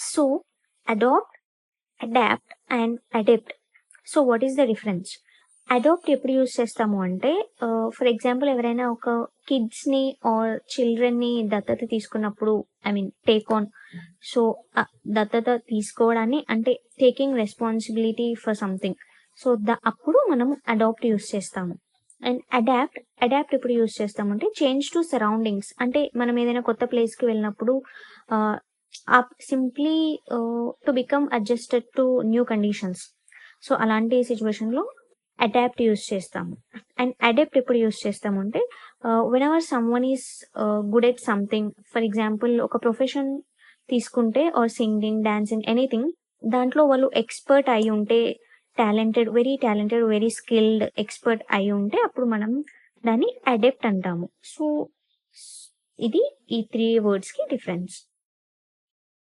So adapt, adapt and adept. So what is the difference? Adapt ఎప్పుడు use చేస్తాము అంటే, for example ఎవరైనా ఒక కిడ్స్ని ఆర్ చిల్డ్రన్ని దత్తత తీసుకున్నప్పుడు, I mean take on. So దత్తత తీసుకోవడాన్ని అంటే taking responsibility for something. So అప్పుడు మనం అడాప్ట్ యూజ్ చేస్తాము. అండ్ అడాప్ట్ ఎప్పుడు యూజ్ చేస్తామంటే చేంజ్ టు సరౌండింగ్స్. అంటే మనం ఏదైనా కొత్త ప్లేస్కి వెళ్ళినప్పుడు simply to become adjusted to new conditions. So అలాంటి సిచ్యువేషన్లో అడాప్ట్ యూజ్ చేస్తాము. అండ్ అడాప్ట్ ఎప్పుడు యూజ్ చేస్తామంటే when ever someone is good at something. For example ఒక ప్రొఫెషన్ తీసుకుంటే, ఆర్ సింగింగ్, డాన్సింగ్, ఎనీథింగ్, దాంట్లో వాళ్ళు ఎక్స్పర్ట్ అయి ఉంటే, టాలెంటెడ్, వెరీ స్కిల్డ్ ఎక్స్పర్ట్ అయి ఉంటే అప్పుడు మనం దాన్ని అడాప్ట్ అంటాము. సో ఇది ఈ 3 వర్డ్స్కి డిఫరెన్స్.